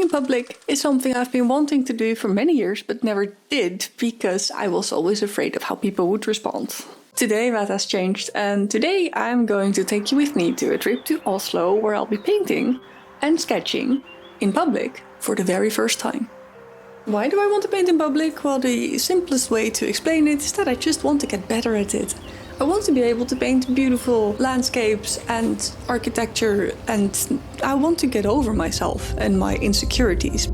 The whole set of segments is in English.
in public is something I've been wanting to do for many years but never did because I was always afraid of how people would respond. Today that has changed, and today I'm going to take you with me to a trip to Oslo where I'll be painting and sketching in public for the very first time. Why do I want to paint in public? Well, the simplest way to explain it is that I just want to get better at it. I want to be able to paint beautiful landscapes and architecture, and I want to get over myself and my insecurities.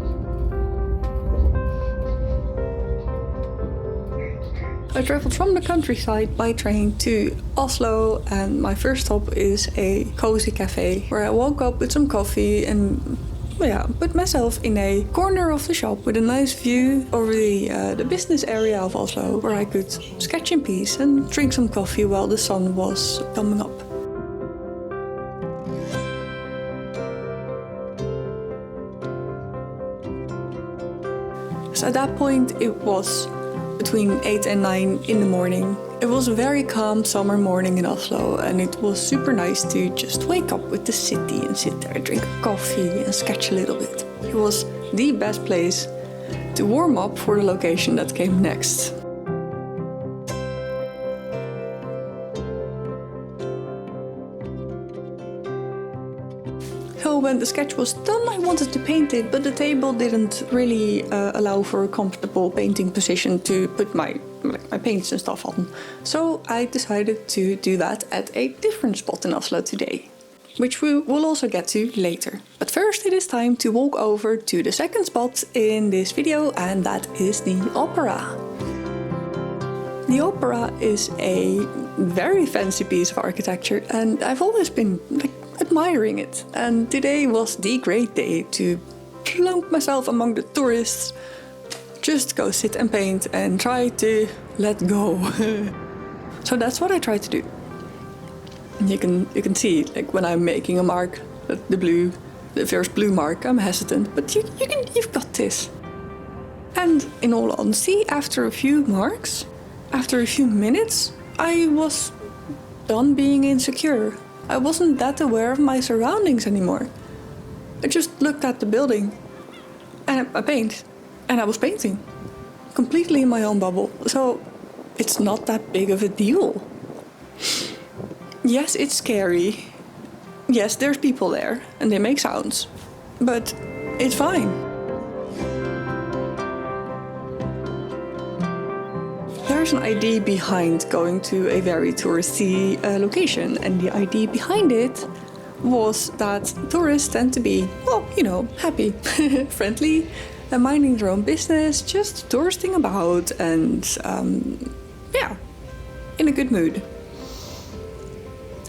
I traveled from the countryside by train to Oslo, and my first stop is a cozy cafe where I woke up with some coffee and put myself in a corner of the shop with a nice view over the business area of Oslo where I could sketch in peace and drink some coffee while the sun was coming up. So at that point it was between 8 and 9 in the morning. It was a very calm summer morning in Oslo, and it was super nice to just wake up with the city and sit there, drink a coffee and sketch a little bit. It was the best place to warm up for the location that came next. So when the sketch was done, I wanted to paint it, but the table didn't really allow for a comfortable painting position to put my paints and stuff on. So I decided to do that at a different spot in Oslo today, which we will also get to later. But first it is time to walk over to the second spot in this video, and that is the opera. The opera is a very fancy piece of architecture, and I've always been admiring it. And today was the great day to plunk myself among the tourists, just go sit and paint and try to let go. So that's what I try to do. You can see, like, when I'm making a mark, the first blue mark, I'm hesitant, but you've got this. And in all honesty, after a few marks, after a few minutes, I was done being insecure. I wasn't that aware of my surroundings anymore. I just looked at the building and I paint, and I was painting completely in my own bubble. So it's not that big of a deal. Yes, it's scary. Yes, there's people there and they make sounds, but it's fine. There's an idea behind going to a very touristy location, and the idea behind it was that tourists tend to be, happy, friendly, and minding their own business, just touristing about and, in a good mood.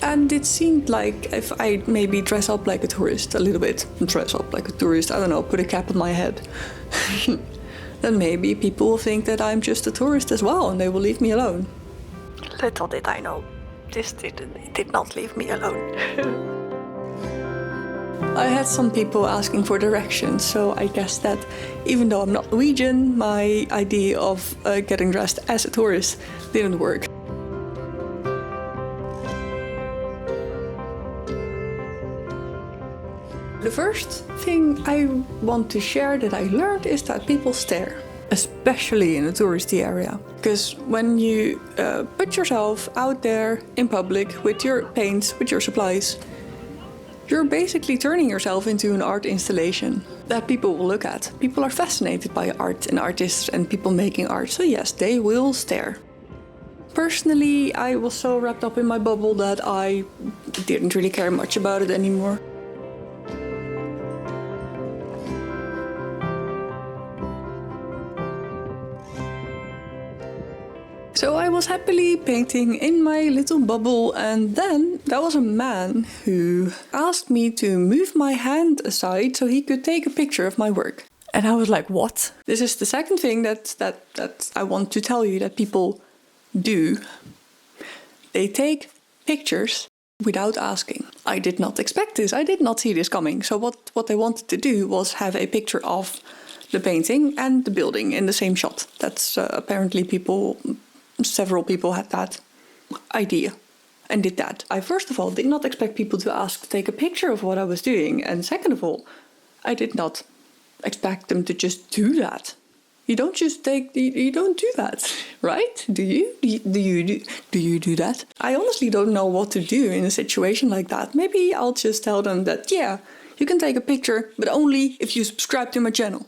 And it seemed like if I maybe dress up like a tourist a little bit, I don't know, put a cap on my head, then maybe people will think that I'm just a tourist as well and they will leave me alone. Little did I know, this did not leave me alone. I had some people asking for directions, so I guess that even though I'm not Norwegian, my idea of getting dressed as a tourist didn't work. The first thing I want to share that I learned is that people stare, especially in a touristy area. Because when you put yourself out there in public with your paints, with your supplies, you're basically turning yourself into an art installation that people will look at. People are fascinated by art and artists and people making art, so yes, they will stare. Personally, I was so wrapped up in my bubble that I didn't really care much about it anymore. So I was happily painting in my little bubble, and then there was a man who asked me to move my hand aside so he could take a picture of my work. And I was like, what? This is the second thing that I want to tell you that people do. They take pictures without asking. I did not expect this. I did not see this coming. So what I wanted to do was have a picture of the painting and the building in the same shot. That's apparently several people had that idea and did that. I first of all did not expect people to ask to take a picture of what I was doing, and second of all, I did not expect them to just do that. You don't just you don't do that, right? Do you? Do you do that? I honestly don't know what to do in a situation like that. Maybe I'll just tell them that, yeah, you can take a picture, but only if you subscribe to my channel.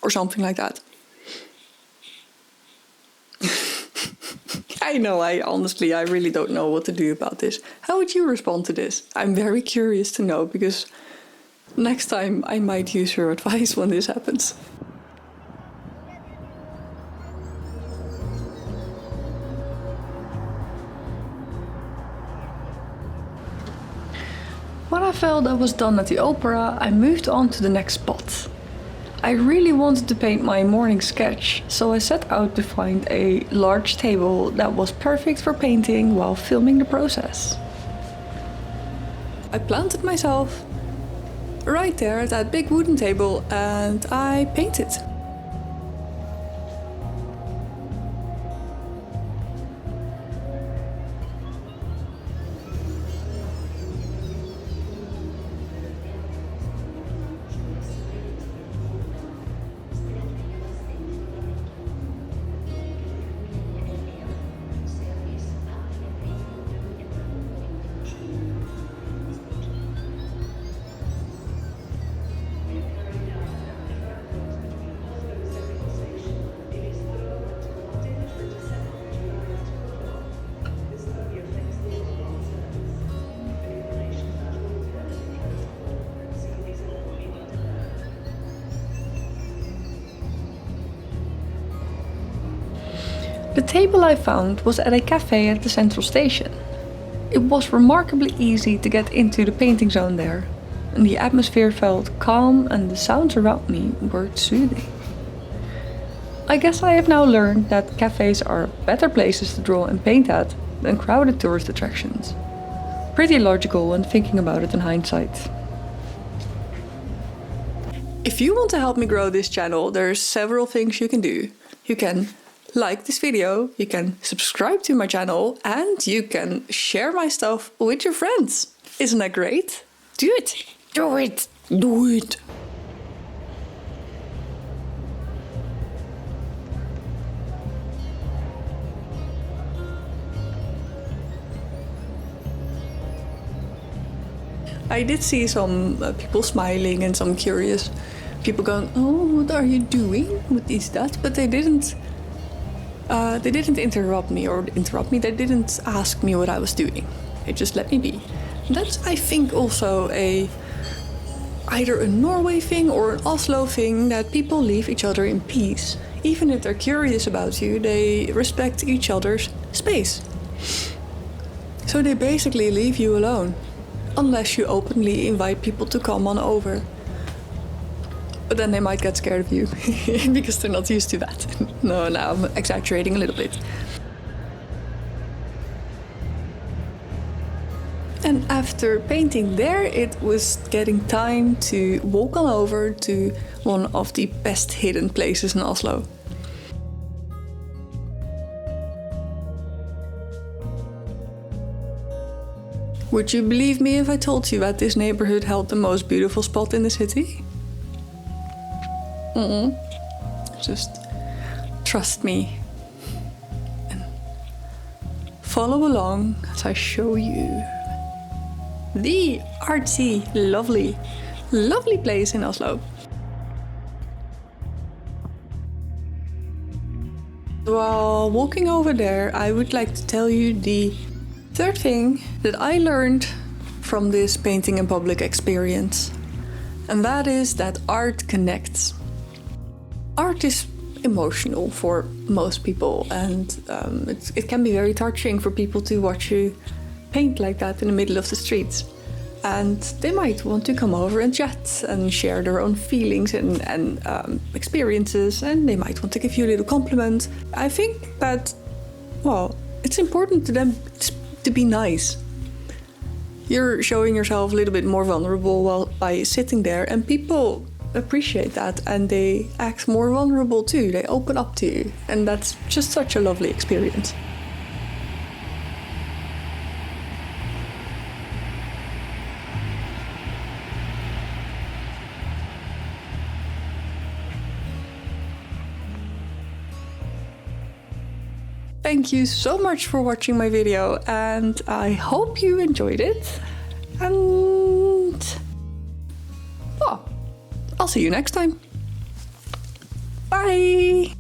Or something like that. I know, I really don't know what to do about this. How would you respond to this? I'm very curious to know, because next time I might use your advice when this happens. When I felt I was done at the opera, I moved on to the next spot. I really wanted to paint my morning sketch, so I set out to find a large table that was perfect for painting while filming the process. I planted myself right there at that big wooden table and I painted. The table I found was at a cafe at the central station. It was remarkably easy to get into the painting zone there, and the atmosphere felt calm and the sounds around me were soothing. I guess I have now learned that cafes are better places to draw and paint at than crowded tourist attractions. Pretty logical when thinking about it in hindsight. If you want to help me grow this channel, there's several things you can do. You can like this video, you can subscribe to my channel, and you can share my stuff with your friends. Isn't that great? Do it! Do it! Do it! I did see some people smiling and some curious people going, oh, what are you doing? What is that? But they didn't interrupt me. They didn't ask me what I was doing. They just let me be. And that's, I think, also either a Norway thing or an Oslo thing, that people leave each other in peace. Even if they're curious about you, they respect each other's space. So they basically leave you alone, unless you openly invite people to come on over. But then they might get scared of you, because they're not used to that. No, I'm exaggerating a little bit. And after painting there, it was getting time to walk on over to one of the best hidden places in Oslo. Would you believe me if I told you that this neighborhood held the most beautiful spot in the city? Just trust me and follow along as I show you the artsy, lovely place in Oslo. While walking over there, I would like to tell you the third thing that I learned from this painting in public experience, and that is that art connects. Art is emotional for most people, and it can be very touching for people to watch you paint like that in the middle of the streets. And they might want to come over and chat and share their own feelings and experiences, and they might want to give you a little compliment. I think that, well, it's important to them to be nice. You're showing yourself a little bit more vulnerable by sitting there, and people appreciate that, and they act more vulnerable too. They open up to you, and that's just such a lovely experience. thank you so much for watching my video, and I hope you enjoyed it. And well, I'll see you next time. Bye!